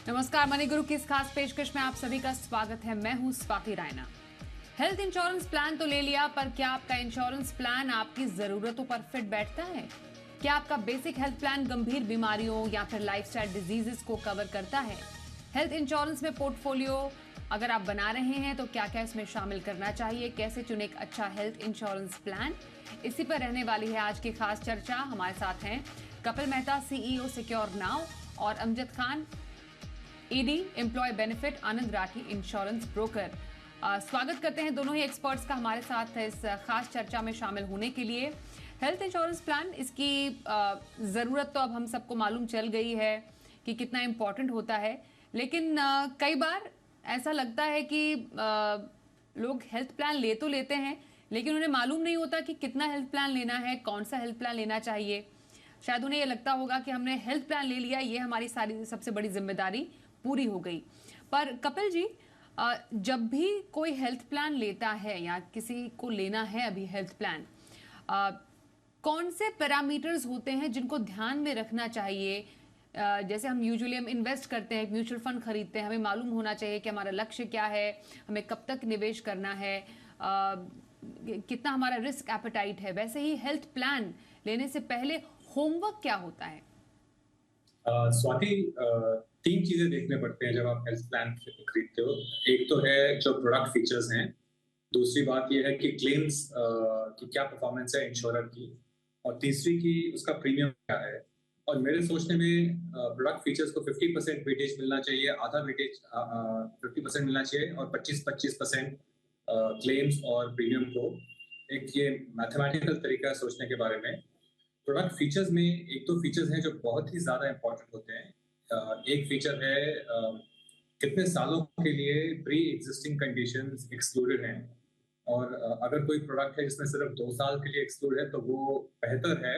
नमस्कार, मनी गुरु की इस खास पेशकश में आप सभी का स्वागत है। मैं हूं Swati Raina. Health insurance plan तो ले लिया, पर क्या आपका इंश्योरेंस प्लान आपकी जरूरतों पर फिट बैठता है? क्या आपका बेसिक हेल्थ प्लान गंभीर बीमारियों या फिर लाइफस्टाइल डिजीजेस को कवर करता है? हेल्थ इंश्योरेंस में पोर्टफोलियो अगर आप बना रहे हैं तो क्या क्या इसमें शामिल करना चाहिए? कैसे चुने एक अच्छा हेल्थ इंश्योरेंस प्लान? इसी पर रहने वाली है आज की खास चर्चा। हमारे साथ हैं Kapil Mehta, CEO secure now, और Amjad Khan, ED employee benefit, Anand Rathi insurance broker. स्वागत करते हैं दोनों ही एक्सपर्ट्स का हमारे साथ इस खास चर्चा में शामिल होने के लिए। हेल्थ इंश्योरेंस प्लान, इसकी ज़रूरत तो अब हम सबको मालूम चल गई है कि कितना इम्पोर्टेंट होता है, लेकिन कई बार ऐसा लगता है कि लोग हेल्थ प्लान ले तो लेते हैं, लेकिन उन्हें मालूम नहीं होता कि कितना हेल्थ प्लान लेना है, कौन सा हेल्थ प्लान लेना चाहिए। शायद उन्हें ये लगता होगा कि हमने हेल्थ प्लान ले लिया, ये हमारी सारी सबसे बड़ी जिम्मेदारी पूरी हो गई। पर कपिल जी, जब भी कोई हेल्थ प्लान लेता है या किसी को लेना है अभी हेल्थ प्लान, कौन से पैरामीटर्स होते हैं जिनको ध्यान में रखना चाहिए? जैसे हम इन्वेस्ट करते हैं, म्यूचुअल फंड खरीदते हैं, हमें मालूम होना चाहिए कि हमारा लक्ष्य क्या है, हमें कब तक निवेश करना है, कितना हमारा रिस्क एपेटाइट है। वैसे ही हेल्थ प्लान लेने से पहले होमवर्क क्या होता है? स्वाति, तीन चीजें देखने पड़ते हैं जब आप हेल्थ प्लान खरीदते हो। एक तो है जो प्रोडक्ट फीचर्स हैं, दूसरी बात यह है कि क्लेम्स की क्या परफॉर्मेंस है इंश्योरर की, और तीसरी की उसका प्रीमियम क्या है। और मेरे सोचने में प्रोडक्ट फीचर्स को 50% वेटेज मिलना चाहिए, आधा वेटेज 50% मिलना चाहिए, और 25% क्लेम्स और प्रीमियम को। एक ये मैथमेटिकल तरीका है सोचने के बारे में। प्रोडक्ट फीचर्स में एक तो फीचर्स हैं जो बहुत ही ज्यादा इंपॉर्टेंट होते हैं। एक फीचर है कितने सालों के लिए प्री एग्जिस्टिंग कंडीशंस एक्सक्लूडेड हैं, और अगर कोई प्रोडक्ट है जिसमें सिर्फ 2 साल के लिए एक्सक्लूड है तो वो बेहतर है।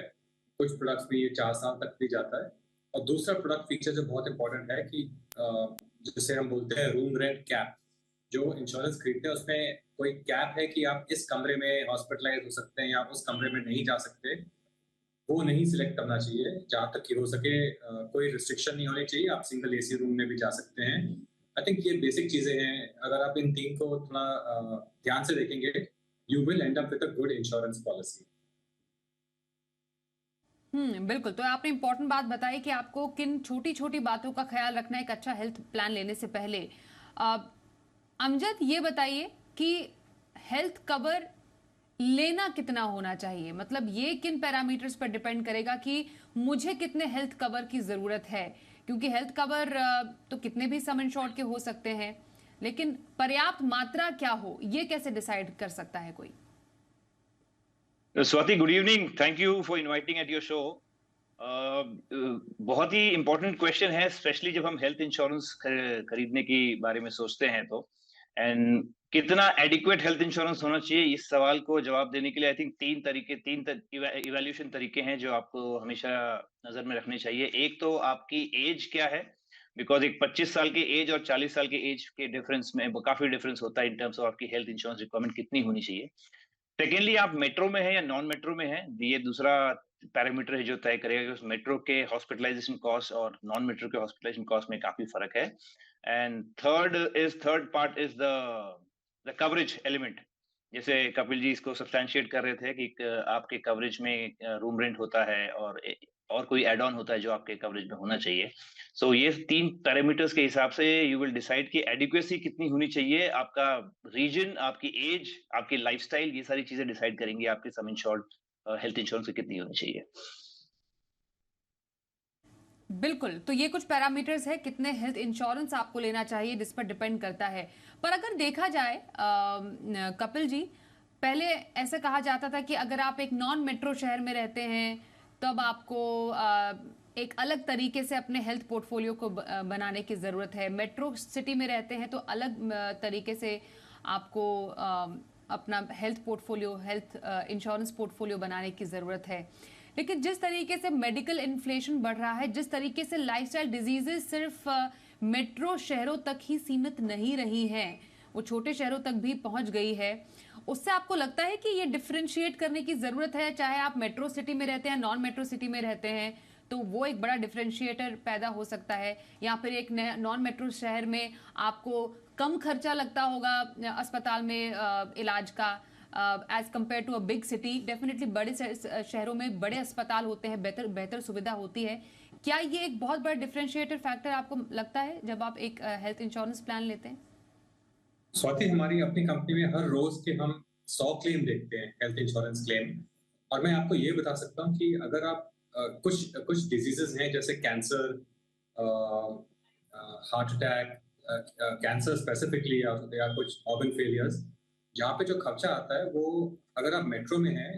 कुछ प्रोडक्ट्स में ये 4 साल तक भी जाता है। और दूसरा प्रोडक्ट फीचर जो बहुत इंपॉर्टेंट है कि जिसे हम बोलते हैं रूम रेंट कैप। जो इंश्योरेंस खरीदते हैं उसमें कोई कैप है कि आप इस कमरे में हॉस्पिटलाइज हो सकते हैं या उस कमरे में नहीं जा सकते। वो नहीं सिलेक्ट करना चाहिए। जहां तक कि हो सके कोई रिस्ट्रिक्शन नहीं होनी चाहिए, आप सिंगल एसी रूम में भी जा सकते हैं। आई थिंक ये बेसिक चीजें हैं। अगर आप इन तीन को थोड़ा ध्यान से देखेंगे, you will and up with a good insurance policy. बिल्कुल। तो आपने इंपॉर्टेंट बात बताई कि आपको किन छोटी छोटी बातों का ख्याल रखना है एक अच्छा हेल्थ प्लान लेने से पहले। अमजद, ये बताइए कि हेल्थ कवर लेना कितना होना चाहिए? मतलब ये किन पैरामीटर्स पर डिपेंड करेगा कि मुझे कितने हेल्थ कवर की जरूरत है? क्योंकि हेल्थ कवर तो कितने भी सम इंश्योर्ड के हो सकते हैं, लेकिन पर्याप्त मात्रा क्या हो, ये कैसे डिसाइड कर सकता है कोई? Swati, good evening. Thank you for inviting at your show. बहुत ही इंपॉर्टेंट क्वेश्चन है, स्पेशली जब हम हेल्थ इंश्योरेंस खरीदने की बारे में सोचते हैं तो। एंड कितना एडिक्वेट हेल्थ इंश्योरेंस होना चाहिए, इस सवाल को जवाब देने के लिए आई थिंक तीन इवैल्यूएशन तरीके हैं जो आपको हमेशा नजर में रखने चाहिए। एक तो आपकी एज क्या है, बिकॉज एक 25 साल की एज और 40 साल की एज के डिफरेंस में काफी डिफरेंस होता है इन टर्म्स ऑफ आपकी हेल्थ इंश्योरेंस रिक्वायरमेंट कितनी होनी चाहिए। सेकेंडली, आप मेट्रो में है या नॉन मेट्रो में है, ये दूसरा पैरामीटर है जो तय करेगा कि उस मेट्रो के हॉस्पिटलाइजेशन कॉस्ट और नॉन मेट्रो के हॉस्पिटलाइजेशन कॉस्ट में काफी फर्क है। And third part is the coverage element. जैसे कपिल जी इसको सब्सटैंशिएट कर रहे थे कि आपके कवरेज में रूम रेंट होता है और कोई एड ऑन होता है जो आपके कवरेज में होना चाहिए। सो ये तीन पैरामीटर्स के हिसाब से यू विल डिसाइड कि एडिक्वेसी कितनी होनी चाहिए। आपका रीजन, आपकी एज, आपकी लाइफस्टाइल, ये सारी चीजें डिसाइड करेंगी आपके सम इंश्योर्ड हेल्थ इंश्योरेंस की कितनी होनी चाहिए। बिल्कुल। तो ये कुछ पैरामीटर्स है कितने हेल्थ इंश्योरेंस आपको लेना चाहिए, जिस पर डिपेंड करता है। पर अगर देखा जाए कपिल जी, पहले ऐसा कहा जाता था कि अगर आप एक नॉन मेट्रो शहर में रहते हैं तब आपको एक अलग तरीके से अपने हेल्थ पोर्टफोलियो को बनाने की ज़रूरत है। मेट्रो सिटी में रहते हैं तो अलग तरीके से आपको अपना health portfolio, health insurance portfolio बनाने की ज़रूरत है। लेकिन जिस तरीके से मेडिकल इन्फ्लेशन बढ़ रहा है, जिस तरीके से लाइफस्टाइल डिजीजेस सिर्फ मेट्रो शहरों तक ही सीमित नहीं रही हैं, वो छोटे शहरों तक भी पहुंच गई है, उससे आपको लगता है कि ये डिफरेंशिएट करने की जरूरत है, चाहे आप मेट्रो सिटी में रहते हैं, नॉन मेट्रो सिटी में रहते हैं, तो वो एक बड़ा डिफरेंशिएटर पैदा हो सकता है। या फिर एक नॉन मेट्रो शहर में आपको कम खर्चा लगता होगा अस्पताल में इलाज का as compared to a big city. Definitely बड़े शहरों में बड़े अस्पताल होते हैं, बेहतर सुविधा होती है। क्या ये एक बहुत बड़ा डिफरेंशिएटर फैक्टर आपको लगता है जब आप एक हेल्थ इंश्योरेंस प्लान लेते हैं? स्वाति, हमारी अपनी कंपनी में हर रोज के हम 100 क्लेम देखते हैं, हेल्थ इंश्योरेंस क्लेम। और मैं आपको ये बता सकता हूँ कि अगर आप कुछ कुछ डिजीजेस हैं जैसे cancer, heart attack, cancer specifically, या कुछ ऑर्गन फेलियर्स, जहाँ पे जो खर्चा आता है वो, अगर आप मेट्रो में हैं,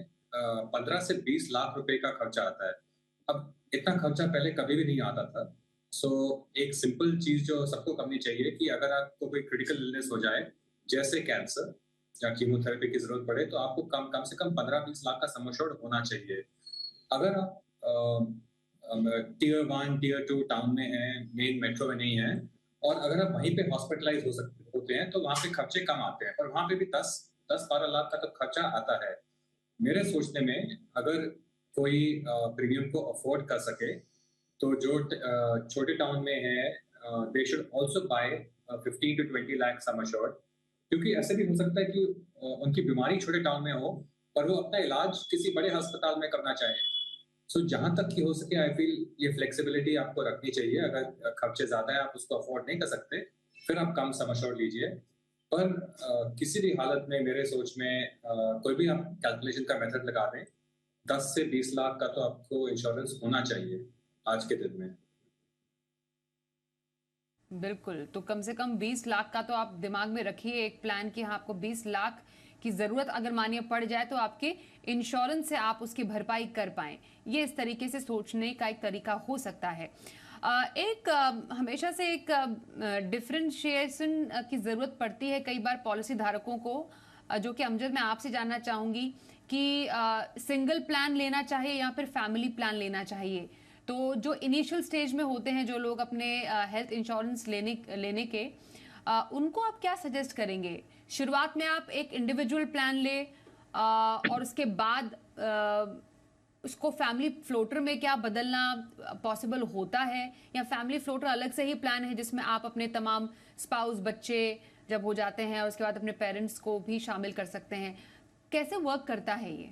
15 से 20 लाख रुपए का खर्चा आता है। अब इतना खर्चा पहले कभी भी नहीं आता था। सो एक सिंपल चीज जो सबको करनी चाहिए कि अगर आपको कोई क्रिटिकल इलनेस हो जाए जैसे कैंसर या कीमोथेरेपी की जरूरत पड़े, तो आपको कम कम से कम 15-20 लाख का सम एश्योर्ड होना चाहिए। अगर आप टीयर 1 टीयर 2 टाउन में हैं, मेन मेट्रो में नहीं है, और अगर आप वहीं पे हॉस्पिटलाइज होते हैं, तो वहां पे खर्चे कम आते हैं, पर वहां पे भी 10-12 लाख का तो खर्चा आता है। मेरे सोचने में अगर कोई प्रीमियम को अफोर्ड कर सके, तो जो छोटे टाउन में है, they should also by 15 to 20 lakh sum assured. क्योंकि ऐसे भी हो सकता है कि उनकी बीमारी छोटे टाउन में हो, पर वो अपना इलाज किसी बड़े अस्पताल में करना चाहे। सो जहां तक कि हो सके, आई फील ये फ्लेक्सिबिलिटी आपको रखनी चाहिए। अगर खर्चे ज्यादा है, आप उसको अफोर्ड नहीं कर सकते, फिर आप कम सम एश्योर्ड लीजिए। पर किसी भी हालत में मेरे सोच में कोई भी आप कैलकुलेशन का मेथड लगा दें, 10 से 20 लाख का तो आपको इंश्योरेंस होना चाहिए आज के दिन में। बिल्कुल, तो कम से कम 20 लाख का तो आप दिमाग में रखिए एक प्लान कि हाँ, आपको 20 लाख की ज़रूरत अगर मानिए पड़ जाए तो आपके इंश्योरेंस से आप उसकी भरपाई कर पाएं। ये इस तरीके से सोचने का एक तरीका हो सकता है। हमेशा से एक डिफरेंशिएशन की ज़रूरत पड़ती है कई बार पॉलिसी धारकों को, जो कि अमजद मैं आपसे जानना चाहूँगी कि सिंगल प्लान लेना चाहिए या फिर फैमिली प्लान लेना चाहिए। तो जो इनिशियल स्टेज में होते हैं जो लोग अपने हेल्थ इंश्योरेंस लेने के, उनको आप क्या सजेस्ट करेंगे? शुरुआत में आप एक इंडिविजुअल प्लान ले और उसके बाद उसको फैमिली फ्लोटर में क्या बदलना पॉसिबल होता है, या फैमिली फ्लोटर अलग से ही प्लान है जिसमें आप अपने तमाम स्पाउस, बच्चे जब हो जाते हैं और उसके बाद अपने पेरेंट्स को भी शामिल कर सकते हैं? कैसे वर्क करता है ये?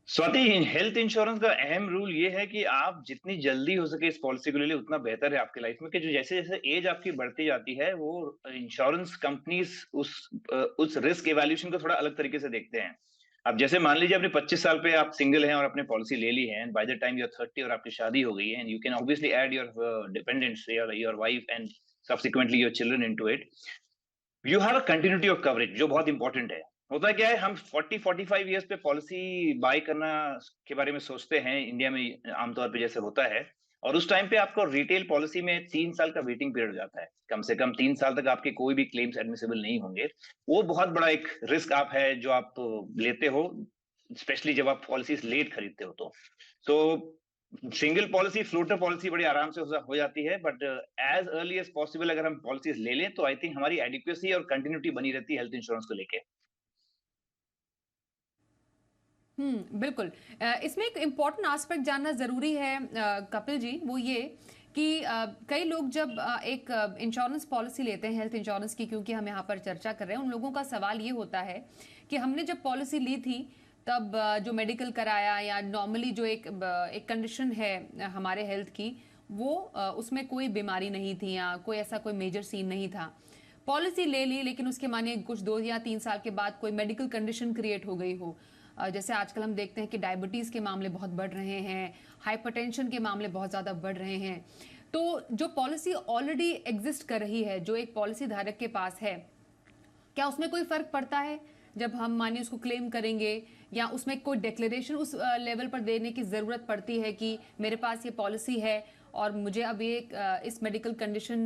स्वाति, हेल्थ इंश्योरेंस का अहम रूल ये है कि आप जितनी जल्दी हो सके इस पॉलिसी को ले लें, उतना बेहतर है आपकी लाइफ में। कि जो जैसे जैसे एज आपकी बढ़ती जाती है, वो इंश्योरेंस कंपनीज उस रिस्क इवैल्यूएशन को थोड़ा अलग तरीके से देखते हैं। अब जैसे मान लीजिए अपने 25 साल पे आप सिंगल हैं और अपने पॉलिसी ले ली है, and by the time you are 30 और आपकी शादी हो गई है, and you can obviously add your dependents, your wife and subsequently your children into it. You have a continuity of coverage, जो बहुत इंपॉर्टेंट है। होता है क्या है, हम 40-45 ईयर्स पे पॉलिसी बाय करना के बारे में सोचते हैं इंडिया में आमतौर पे, जैसे होता है। और उस टाइम पे आपको रिटेल पॉलिसी में 3 साल का वेटिंग पीरियड हो जाता है। कम से कम 3 साल तक आपके कोई भी क्लेम्स एडमिसिबल नहीं होंगे। वो बहुत बड़ा एक रिस्क आप है जो आप लेते हो, स्पेशली जब आप पॉलिसीज लेट खरीदते हो। तो सिंगल पॉलिसी, फ्लोटर पॉलिसी बड़ी आराम से हो जाती है, but as early as possible अगर हम पॉलिसीज ले लें तो आई थिंक हमारी एडिक्वेसी और कंटिन्यूटी बनी रहती है हेल्थ इंश्योरेंस को लेके। बिल्कुल। इसमें एक इम्पॉर्टेंट एस्पेक्ट जानना ज़रूरी है कपिल जी, वो ये कि कई लोग जब एक इंश्योरेंस पॉलिसी लेते हैं हेल्थ इंश्योरेंस की, क्योंकि हम यहाँ पर चर्चा कर रहे हैं, उन लोगों का सवाल ये होता है कि हमने जब पॉलिसी ली थी तब जो मेडिकल कराया या नॉर्मली जो एक कंडीशन है हमारे हेल्थ की, वो उसमें कोई बीमारी नहीं थी या कोई ऐसा कोई मेजर सीन नहीं था। पॉलिसी ले ली, लेकिन उसके मानिए कुछ 2 या 3 साल के बाद कोई मेडिकल कंडीशन क्रिएट हो गई हो। जैसे आजकल हम देखते हैं कि डायबिटीज़ के मामले बहुत बढ़ रहे हैं, हाइपरटेंशन के मामले बहुत ज़्यादा बढ़ रहे हैं। तो जो पॉलिसी ऑलरेडी एग्जिस्ट कर रही है, जो एक पॉलिसी धारक के पास है, क्या उसमें कोई फ़र्क पड़ता है जब हम मानिए उसको क्लेम करेंगे, या उसमें कोई डिक्लेरेशन उस लेवल पर देने की ज़रूरत पड़ती है कि मेरे पास ये पॉलिसी है और मुझे अब ये इस मेडिकल कंडीशन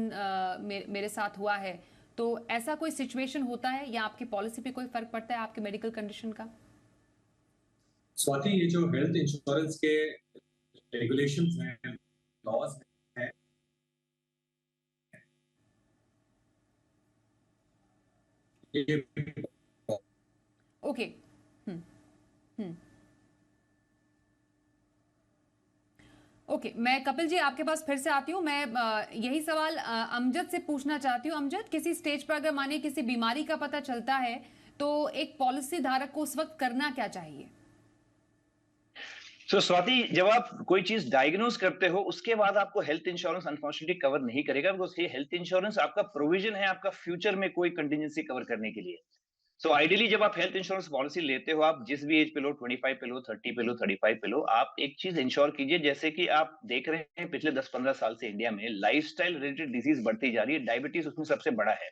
मेरे साथ हुआ है? तो ऐसा कोई सिचुएशन होता है या आपकी पॉलिसी पे कोई फ़र्क पड़ता है आपके मेडिकल कंडीशन का? स्वाति, ये जो हेल्थ इंश्योरेंस के रेगुलेशंस हैं, लॉज हैं, ये ओके। हम्म हम्म ओके, मैं कपिल जी आपके पास फिर से आती हूँ। मैं यही सवाल अमजद से पूछना चाहती हूँ। अमजद, किसी स्टेज पर अगर मानिए किसी बीमारी का पता चलता है तो एक पॉलिसी धारक को उस वक्त करना क्या चाहिए? स्वाति, जब आप कोई चीज डायग्नोज करते हो उसके बाद आपको हेल्थ इंश्योरेंस अनफॉर्चुनेटली कवर नहीं करेगा, बिकॉज ये हेल्थ इंश्योरेंस आपका प्रोविजन है आपका फ्यूचर में कोई कंटिजेंसी कवर करने के लिए। आइडियली जब आप हेल्थ इंश्योरेंस पॉलिसी लेते हो, आप जिस भी एज पे लो, 25 पे लो, 30 पे लो, 35 पे लो, आप एक चीज इंश्योर कीजिए। जैसे कि आप देख रहे हैं पिछले 10-15 साल से इंडिया में लाइफस्टाइल रिलेटेड डिजीज बढ़ती जा रही है, डायबिटीज उसमें सबसे बड़ा है।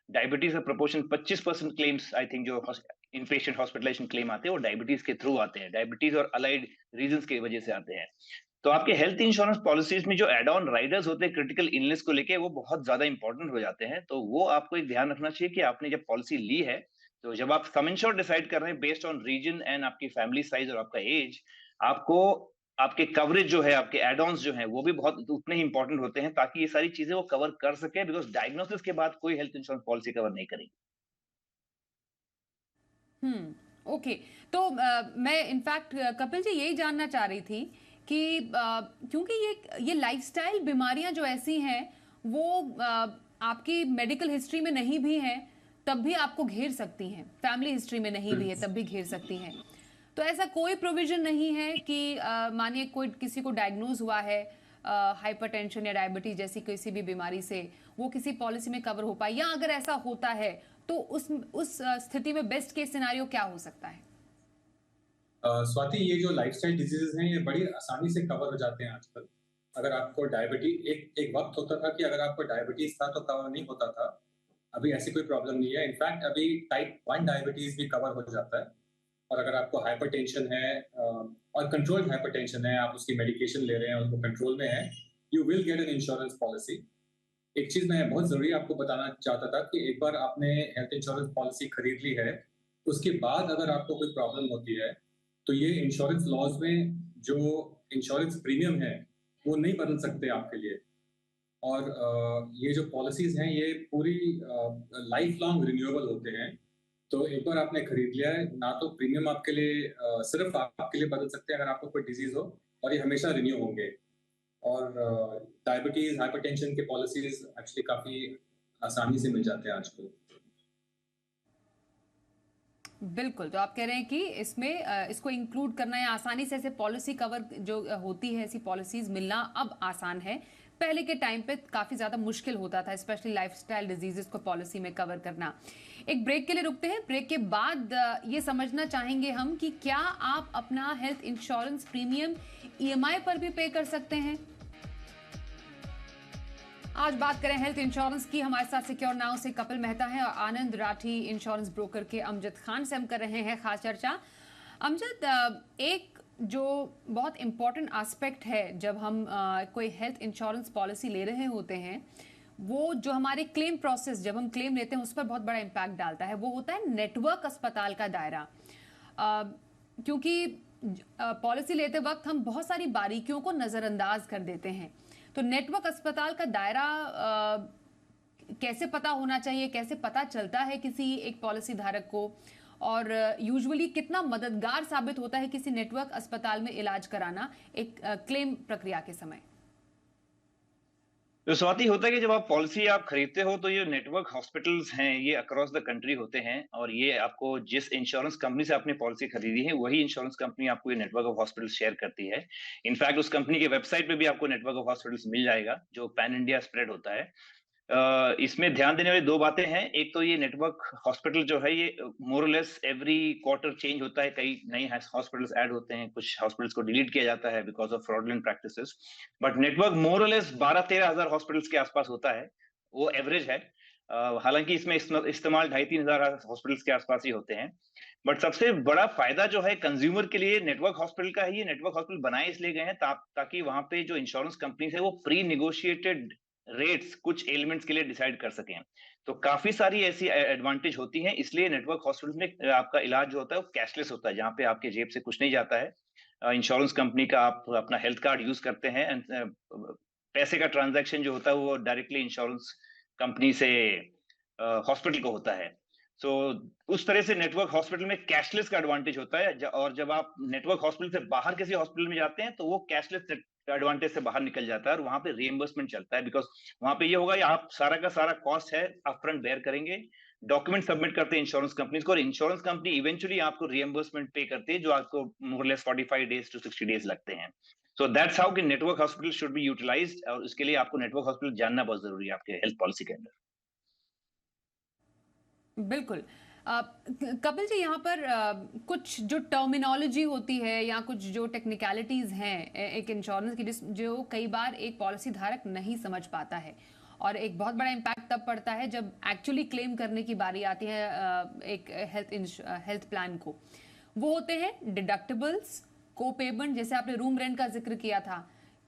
डायबिटीज का प्रोपोर्शन 25% क्लेम्स, आई थिंक, जो इन पेशेंट हॉस्पिटलाइजेशन क्लेम आते हैं वो डायबिटीज के थ्रू आते हैं, डायबिटीज और अलाइड रीजंस की वजह से आते हैं। तो आपके हेल्थ इंश्योरेंस पॉलिसीज में जो एड ऑन राइडर्स होते हैं क्रिटिकल इलनेस को लेके, वो बहुत ज्यादा इंपॉर्टेंट हो जाते हैं। तो वो आपको एक ध्यान रखना चाहिए कि आपने जब पॉलिसी ली है, तो जब आप सम इंश्योर डिसाइड कर रहे हैं बेस्ड ऑन रीजन एंड आपकी फैमिली साइज और आपका एज, आपको आपके कवरेज जो है, आपके एड ऑन्स जो है, वो भी बहुत उतने ही इंपॉर्टेंट होते हैं ताकि ये सारी चीजें वो कवर कर सके, बिकॉज डायग्नोसिस के बाद कोई हेल्थ इंश्योरेंस पॉलिसी कवर नहीं करेगी। ओके। तो मैं इनफैक्ट कपिल जी यही जानना चाह रही थी कि क्योंकि ये लाइफस्टाइल बीमारियां जो ऐसी हैं वो आपकी मेडिकल हिस्ट्री में नहीं भी हैं तब भी आपको घेर सकती हैं, फैमिली हिस्ट्री में नहीं भी है तब भी घेर सकती हैं। तो ऐसा कोई प्रोविजन नहीं है कि मानिए कोई किसी को डायग्नोज हुआ है हाइपरटेंशन या डायबिटीज जैसी किसी भी बीमारी से, वो किसी पॉलिसी में कवर हो पाए, या अगर ऐसा होता है तो उस स्थिति में बेस्ट केस सिनेरियो क्या हो सकता है? स्वाति, ये जो लाइफस्टाइल डिजीजेस हैं ये बड़ी आसानी से कवर हो जाते हैं आजकल। अगर आपको डायबिटीज, एक वक्त होता था कि अगर आपको डायबिटीज था तो कवर नहीं होता था। अभी ऐसी कोई प्रॉब्लम नहीं है। इनफैक्ट अभी टाइप 1 डायबिटीज भी कवर हो जाता है। और अगर आपको हाइपरटेंशन है और कंट्रोल्ड हाइपरटेंशन है, आप उसकी मेडिकेशन ले रहे हैं, उसको कंट्रोल में है, you will get an insurance policy. एक चीज मैं बहुत जरूरी आपको बताना चाहता था कि एक बार आपने हेल्थ इंश्योरेंस पॉलिसी खरीद ली है, उसके बाद अगर आपको कोई प्रॉब्लम होती है तो ये इंश्योरेंस लॉज में जो इंश्योरेंस प्रीमियम है वो नहीं बदल सकते आपके लिए। और ये जो पॉलिसीज हैं ये पूरी लाइफ लॉन्ग रिन्यूएबल होते हैं। तो एक बार आपने खरीद लिया है ना, तो प्रीमियम आपके लिए सिर्फ आपके लिए बदल सकते हैं अगर आपको कोई डिजीज हो, और ये हमेशा रिन्यू होंगे। और डायबिटीज, हाइपरटेंशन के पॉलिसीज एक्चुअली काफी आसानी से मिल जाते हैं आजकल। बिल्कुल, तो आप कह रहे हैं कि इसमें इसको इंक्लूड करना या आसानी से ऐसे पॉलिसी कवर जो होती है, ऐसी पॉलिसीज मिलना अब आसान है। पहले के टाइम पे काफी ज्यादा मुश्किल होता था, स्पेशली लाइफस्टाइल डिजीजेस को पॉलिसी में कवर करना। एक ब्रेक के लिए रुकते हैं। ब्रेक के बाद ये समझना चाहेंगे हम कि क्या आप अपना हेल्थ इंश्योरेंस प्रीमियम ईएमआई पर भी पे कर सकते हैं। आज बात करें हेल्थ इंश्योरेंस की। हमारे साथ सिक्योर नाउ से कपिल मेहता है और आनंद राठी इंश्योरेंस ब्रोकर के अमजद खान से हम कर रहे हैं खास चर्चा। अमजद, एक जो बहुत इंपॉर्टेंट एस्पेक्ट है जब हम कोई हेल्थ इंश्योरेंस पॉलिसी ले रहे होते हैं, वो जो हमारे क्लेम प्रोसेस, जब हम क्लेम लेते हैं उस पर बहुत बड़ा इम्पैक्ट डालता है, वो होता है नेटवर्क अस्पताल का दायरा। क्योंकि पॉलिसी लेते वक्त हम बहुत सारी बारीकियों को नजरअंदाज कर देते हैं। तो नेटवर्क अस्पताल का दायरा कैसे पता होना चाहिए, कैसे पता चलता है किसी एक पॉलिसी धारक को, और यूजुअली कितना मददगार साबित होता है किसी नेटवर्क अस्पताल में इलाज कराना एक क्लेम प्रक्रिया के समय? तो स्वाति, होता है कि जब आप पॉलिसी आप खरीदते हो तो ये नेटवर्क हॉस्पिटल्स हैं, ये अक्रॉस द कंट्री होते हैं, और ये आपको जिस इंश्योरेंस कंपनी से आपने पॉलिसी खरीदी है वही इंश्योरेंस कंपनी आपको ये नेटवर्क ऑफ हॉस्पिटल्स शेयर करती है। इनफैक्ट उस कंपनी के वेबसाइट पे भी आपको नेटवर्क ऑफ हॉस्पिटल्स मिल जाएगा जो पैन इंडिया स्प्रेड होता है। इसमें ध्यान देने वाली दो बातें हैं। एक तो ये नेटवर्क हॉस्पिटल जो है ये more less every quarter change होता है, कई नए हॉस्पिटल्स ऐड होते हैं, कुछ हॉस्पिटल्स को डिलीट किया जाता है because of fraudulent practices, but network more less 12-13 हजार हॉस्पिटल्स के आसपास होता है, वो एवरेज है। हालांकि इसमें इस्तेमाल 2,500-3 हजार हॉस्पिटल्स के आसपास ही होते हैं। बट सबसे बड़ा फायदा जो है कंज्यूमर के लिए नेटवर्क हॉस्पिटल का है। ये नेटवर्क हॉस्पिटल बनाए इसलिए गए हैं ताकि वहां पे जो इंश्योरेंस कंपनी है वो प्री निगोशिएटेड रेट्स कुछ एलिमेंट्स के लिए डिसाइड कर सकें। तो काफी सारी ऐसी एडवांटेज होती हैं, इसलिए नेटवर्क हॉस्पिटल में आपका इलाज जो होता है वो कैशलेस होता है, जहां पे आपके जेब से कुछ नहीं जाता है। इंश्योरेंस कंपनी का आप अपना हेल्थ कार्ड यूज करते हैं एंड पैसे का ट्रांजैक्शन जो होता है वो डायरेक्टली इंश्योरेंस कंपनी से हॉस्पिटल को होता है। उस तरह से नेटवर्क हॉस्पिटल में कैशलेस का एडवांटेज होता है। और जब आप नेटवर्क हॉस्पिटल से बाहर किसी हॉस्पिटल में जाते हैं तो वो कैशलेस एडवांटेज से बाहर निकल जाता है और वहां पे रीएम्बर्समेंट चलता है, बिकॉज वहां पे ये होगा कि आप सारा का सारा कॉस्ट है अपफ्रंट बेयर करेंगे, डॉक्यूमेंट सबमिट करते हैं इंश्योरेंस कंपनीज को, और इंश्योरेंस कंपनी इवेंचुअली आपको रीएम्बर्समेंट पे करती है, जो आपको more less 45 days to 60 days लगते हैं। सो दैट्स हाउ कि network hospital should be utilised, और उसके लिए आपको नेटवर्क हॉस्पिटल जानना बहुत जरूरी है आपके हेल्थ पॉलिसी के अंदर। बिल्कुल। कपिल जी, यहाँ पर कुछ जो टर्मिनोलॉजी होती है या कुछ जो टेक्निकलिटीज हैं एक इंश्योरेंस की, जो कई बार एक पॉलिसी धारक नहीं समझ पाता है, और एक बहुत बड़ा इम्पैक्ट तब पड़ता है जब एक्चुअली क्लेम करने की बारी आती है एक हेल्थ प्लान को। वो होते हैं डिडक्टिबल्स, को पेमेंट, जैसे आपने रूम रेंट का जिक्र किया था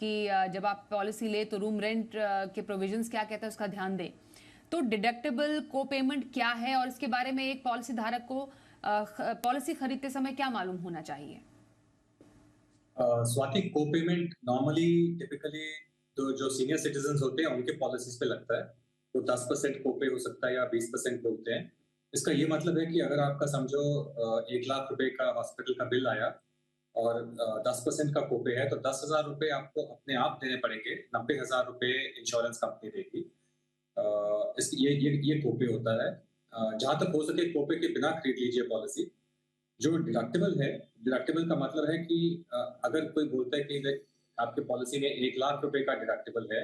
कि जब आप पॉलिसी ले तो रूम रेंट के प्रोविजंस क्या कहते हैं उसका ध्यान दें। तो डिडक्टिबल, को पेमेंट क्या है, और इसके बारे में एक पॉलिसी धारक को पॉलिसी खरीदते समय क्या मालूम होना चाहिए? स्वाति, को पेमेंट नॉर्मली टिपिकली तो जो सीनियर सिटीजन होते हैं उनके पॉलिसीज पे लगता है। तो 10% को पे हो सकता है या 20% बोलते हैं। इसका ये मतलब है कि अगर आपका समझो 1 लाख रुपए का हॉस्पिटल का बिल आया और 10% का कोपे है, तो 10,000 रुपए आपको अपने आप देने पड़ेंगे, 90,000 रुपए इंश्योरेंस कंपनी देगी। ये कोपे होता है। जहां तक हो सके कोपे के बिना खरीद लीजिए पॉलिसी। जो डिडक्टिबल है, डिडक्टिबल का मतलब है कि अगर कोई बोलता है कि आपके पॉलिसी में 1 लाख रुपए का डिडक्टिबल है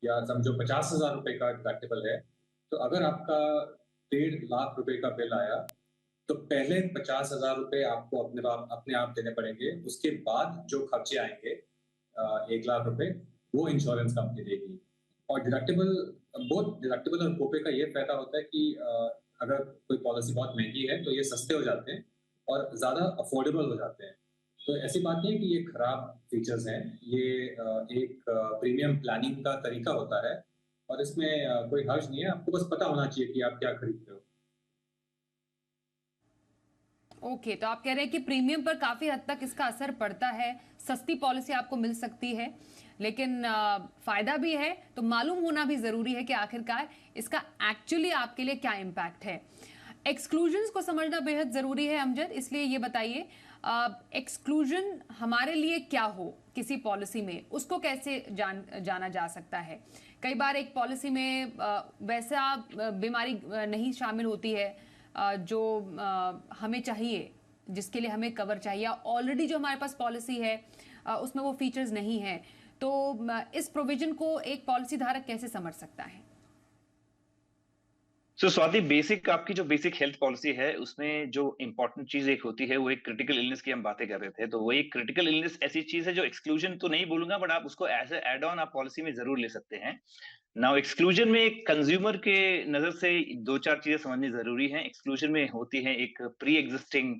या समझो 50,000 रुपए का डिडक्टिबल है, तो अगर आपका 1.5 लाख रुपए का बिल आया तो पहले 50,000 रुपए आपको अपने आप देने पड़ेंगे। उसके बाद जो खर्चे आएंगे 1 लाख रुपए, वो इंश्योरेंस कंपनी देगी। और बोथ डिडक्टिबल और कोपे का ये फायदा होता है कि अगर कोई पॉलिसी बहुत महंगी है तो ये सस्ते हो जाते हैं और ज्यादा अफोर्डेबल हो जाते हैं। तो ऐसी बात नहीं है कि ये खराब फीचर्स हैं, ये एक प्रीमियम प्लानिंग का तरीका होता है और इसमें कोई हर्ज नहीं है। आपको बस पता होना चाहिए कि आप क्या खरीद रहे हो। ओके, तो आप कह रहे हैं कि प्रीमियम पर काफी हद तक इसका असर पड़ता है। सस्ती पॉलिसी आपको मिल सकती है, लेकिन फायदा भी है, तो मालूम होना भी जरूरी है कि आखिरकार इसका एक्चुअली आपके लिए क्या इम्पैक्ट है। एक्सक्लूजन्स को समझना बेहद जरूरी है अमजद, इसलिए ये बताइए एक्सक्लूजन हमारे लिए क्या हो किसी पॉलिसी में, उसको कैसे जाना जा सकता है। कई बार एक पॉलिसी में वैसा बीमारी नहीं शामिल होती है जो हमें चाहिए, जिसके लिए हमें कवर चाहिए, ऑलरेडी जो हमारे पास पॉलिसी है उसमें वो फीचर्स नहीं है। तो इस प्रोविजन को एक पॉलिसी धारक कैसे समझ सकता है? स्वाति, बेसिक आपकी जो बेसिक हेल्थ पॉलिसी है उसमें जो इंपॉर्टेंट चीज एक होती है वो एक क्रिटिकल इलनेस की हम बातें कर रहे थे। तो वो एक क्रिटिकल इलनेस ऐसी चीज है जो एक्सक्लूजन तो नहीं बोलूंगा, बट आप उसको एज एड ऑन आप पॉलिसी में जरूर ले सकते हैं। नाउ एक्सक्लूजन में एक कंज्यूमर के नजर से 2-4 चीजें समझनी जरूरी है। एक्सक्लूजन में होती है एक प्री एग्जिस्टिंग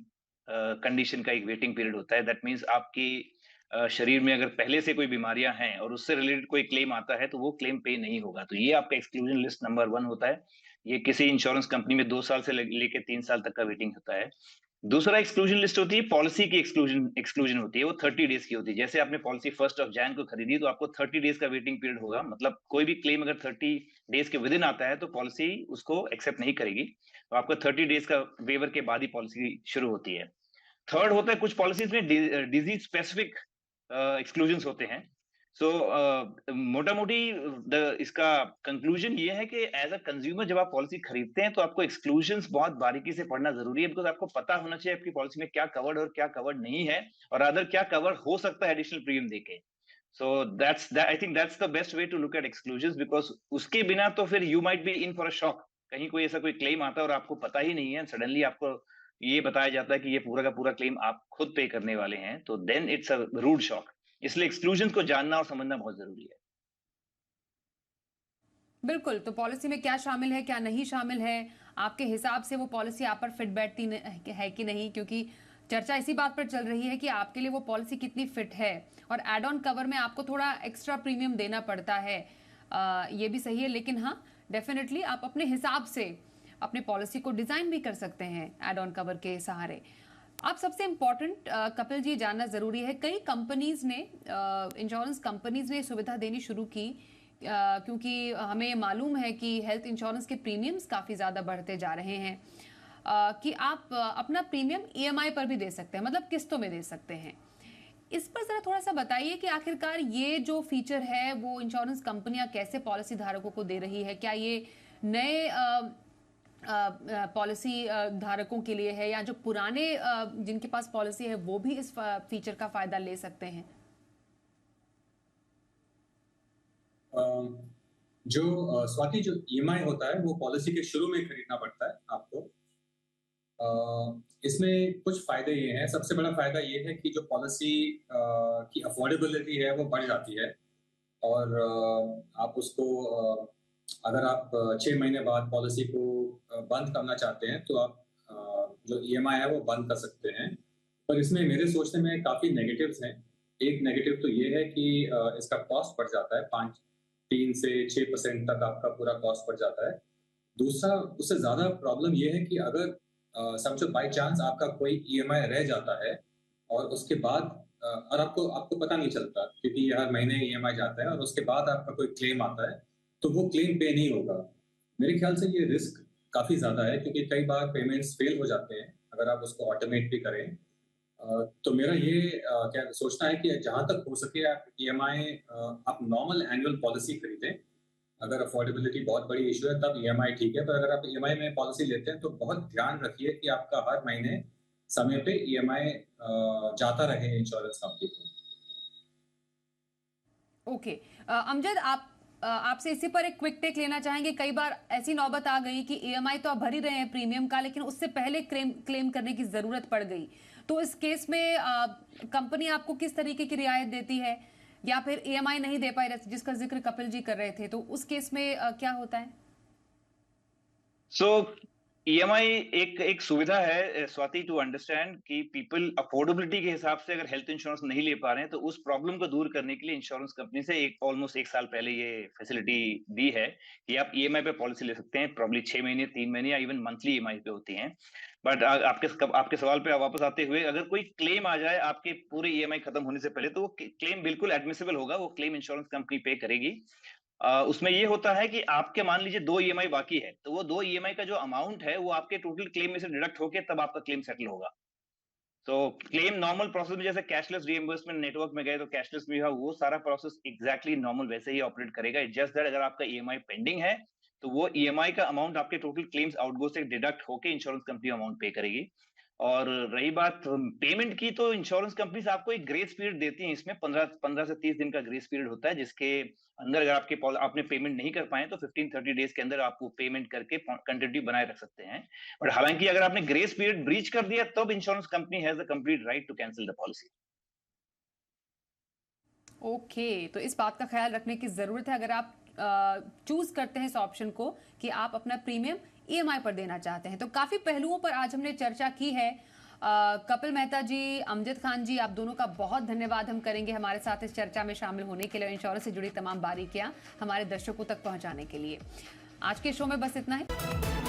कंडीशन का एक वेटिंग पीरियड होता है। दैट मीन्स आपकी शरीर में अगर पहले से कोई बीमारियां हैं और उससे रिलेटेड कोई क्लेम आता है तो वो क्लेम पे नहीं होगा। तो ये आपका एक्सक्लूजन लिस्ट नंबर 1 होता है। ये किसी इंश्योरेंस कंपनी में 2 साल से लेके 3 साल तक का वेटिंग होता है। दूसरा एक्सक्लूजन लिस्ट होती है पॉलिसी की एक्सक्लूजन होती है, वो 30 डेज की होती है। जैसे आपने पॉलिसी 1 जनवरी को खरीदी तो आपको 30 डेज का वेटिंग पीरियड होगा। मतलब कोई भी क्लेम अगर 30 डेज के विद इन आता है तो पॉलिसी उसको एक्सेप्ट नहीं करेगी, तो आपको 30 डेज का वेवर के बाद ही पॉलिसी शुरू होती है। थर्ड होता है कुछ पॉलिसीज में डिजीज स्पेसिफिक एक्सक्लूजन होते हैं। सो मोटा मोटी इसका कंक्लूजन ये है कि एज अ कंज्यूमर जब आप पॉलिसी खरीदते हैं तो आपको एक्सक्लूजन्स बहुत बारीकी से पढ़ना जरूरी है, बिकॉज आपको पता होना चाहिए आपकी पॉलिसी में क्या कवर्ड और क्या कवर्ड नहीं है, और अदर क्या कवर हो सकता है एडिशनल प्रीमियम देके। So I think that's the best way to look at exclusions, because उसके बिना तो फिर you might be in for a shock. कहीं कोई ऐसा कोई क्लेम आता है और आपको पता ही नहीं है, सडनली आपको ये बताया जाता है कि ये पूरा का पूरा क्लेम आप खुद पे करने वाले हैं, तो then it's a rude shock. इसलिए एक्सक्लूजन को जानना और समझना बहुत जरूरी है। बिल्कुल, तो पॉलिसी में क्या शामिल है, क्या नहीं शामिल है, आपके हिसाब से वो पॉलिसी आप पर फिट बैठती है कि नहीं, क्योंकि चर्चा इसी बात पर चल रही है कि आपके लिए वो पॉलिसी कितनी फिट है, और एड ऑन कवर में आपको थोड़ा एक्स्ट्रा प्रीमियम देना पड़ता है। ये भी सही है, लेकिन हाँ, डेफिनेटली आप अपने हिसाब से अपने पॉलिसी को डिजाइन भी कर सकते हैं एड ऑन कवर के सहारे। आप सबसे इम्पोर्टेंट कपिल जी जानना जरूरी है, कई कंपनीज ने इंश्योरेंस कंपनीज ने सुविधा देनी शुरू की क्योंकि हमें मालूम है कि हेल्थ इंश्योरेंस के प्रीमियम्स काफ़ी ज़्यादा बढ़ते जा रहे हैं, कि आप अपना प्रीमियम ईएमआई पर भी दे सकते हैं, मतलब किस्तों में दे सकते हैं। इस पर जरा थोड़ा सा बताइए कि आखिरकार ये जो फीचर है वो इंश्योरेंस कंपनियां कैसे पॉलिसी धारकों को दे रही है। क्या ये नए पॉलिसी धारकों के लिए है, या जो पुराने जिनके पास पॉलिसी है वो भी इस फीचर का फायदा ले सकते हैं? स्वाति, जो ईएमआई होता है वो पॉलिसी के शुरू में खरीदना पड़ता है आपको। इसमें कुछ फायदे ये हैं। सबसे बड़ा फायदा ये है कि जो पॉलिसी की अफोर्डेबिलिटी है वो बढ़ जाती है, और आप उसको अगर आप 6 महीने बाद पॉलिसी को बंद करना चाहते हैं तो आप जो ईएमआई है वो बंद कर सकते हैं। पर इसमें मेरे सोचने में काफ़ी नेगेटिव्स हैं। एक नेगेटिव तो ये है कि इसका कॉस्ट बढ़ जाता है, 3 से 6% तक आपका पूरा कॉस्ट बढ़ जाता है। दूसरा, उससे ज़्यादा प्रॉब्लम ये है कि अगर समझो बाई चांस आपका कोई ईएमआई रह जाता है और उसके बाद और आपको पता नहीं चलता, क्योंकि हर महीने ईएमआई जाता है, और उसके बाद आपका कोई क्लेम आता है तो वो क्लेम पे नहीं होगा। मेरे ख्याल से ये रिस्क काफ़ी ज़्यादा है, क्योंकि कई बार पेमेंट्स फेल हो जाते हैं अगर आप उसको ऑटोमेट भी करें। तो मेरा ये क्या सोचना है कि जहाँ तक हो सके आप ईएमआई आप नॉर्मल एनुअल पॉलिसी खरीदें। अगर अफोर्डेबिलिटी बहुत बड़ी इशू है तब ईएमआई ठीक है, पर अगर आप ईएमआई में पॉलिसी लेते हैं तो बहुत ध्यान रखिए कि आपका हर महीने समय पे ईएमआई जाता रहे इंश्योरेंस कंपनी को। ओके, अमजद, आपसे इसी पर एक क्विक टेक लेना चाहेंगे। कई बार ऐसी नौबत आ गई कि ईएमआई तो आप भर ही रहे हैं प्रीमियम का, लेकिन उससे पहले क्लेम करने की जरूरत पड़ गई, तो इस केस में कंपनी आपको किस तरीके की रियायत देती है, या फिर ईएमआई नहीं दे पाए जिसका जिक्र कपिल जी कर रहे थे, तो उस केस में क्या होता है? ईएमआई एक सुविधा है स्वाति, टू अंडरस्टैंड कि पीपल अफोर्डेबिलिटी के हिसाब से अगर हेल्थ इंश्योरेंस नहीं ले पा रहे हैं तो उस प्रॉब्लम को दूर करने के लिए इंश्योरेंस कंपनी से ऑलमोस्ट 1 साल पहले ये फैसिलिटी दी है कि आप ईएमआई पे पॉलिसी ले सकते हैं। प्रॉब्ली 6 महीने, 3 महीने या इवन मंथली ईएमआई पे होती हैं। बट आपके सवाल पे वापस आते हुए, अगर कोई क्लेम आ जाए आपके पूरे ईएमआई खत्म होने से पहले, तो वो क्लेम बिल्कुल एडमिसिबल होगा, वो क्लेम इंश्योरेंस कंपनी पे करेगी। उसमें ये होता है कि आपके मान लीजिए 2 ईएमआई बाकी है, तो वो 2 ईएमआई का जो अमाउंट है वो आपके टोटल क्लेम में से डिडक्ट होके तब आपका क्लेम सेटल होगा। तो क्लेम नॉर्मल प्रोसेस में जैसे कैशलेस रिइंबर्समेंट नेटवर्क में गए तो कैशलेस भी है, वो सारा प्रोसेस एग्जैक्टली नॉर्मल वैसे ही ऑपरेट करेगा। इट्स जस्ट दैट अगर आपका ईएमआई पेंडिंग है तो वो ईएमआई का अमाउंट आपके टोटल क्लेम्स आउटगो से डिडक्ट होके इंश्योरेंस कंपनी अमाउंट पे करेगी। और रही बात पेमेंट की, तो इंश्योरेंस कंपनीज आपको एक ग्रेस पीरियड देती हैं। इसमें 15 से 30 दिन का ग्रेस पीरियड होता है, जिसके अंदर अगर आपने पेमेंट नहीं कर पाए तो 15-30 डेज के अंदर आपको पेमेंट करके कंटिन्यूटी बनाए रख सकते हैं। बट हालांकि अगर आपने ग्रेस पीरियड ब्रीच कर दिया तब insurance company has the complete right to cancel the policy. Okay, तो इस बात का ख्याल रखने की जरूरत है अगर आप चूज करते हैं इस ऑप्शन को कि आप अपना प्रीमियम ईएमआई पर देना चाहते हैं। तो काफी पहलुओं पर आज हमने चर्चा की है। कपिल मेहता जी, अमजद खान जी, आप दोनों का बहुत धन्यवाद हम करेंगे हमारे साथ इस चर्चा में शामिल होने के लिए, इंश्योरेंस से जुड़ी तमाम बारीकियां हमारे दर्शकों तक पहुंचाने के लिए। आज के शो में बस इतना ही।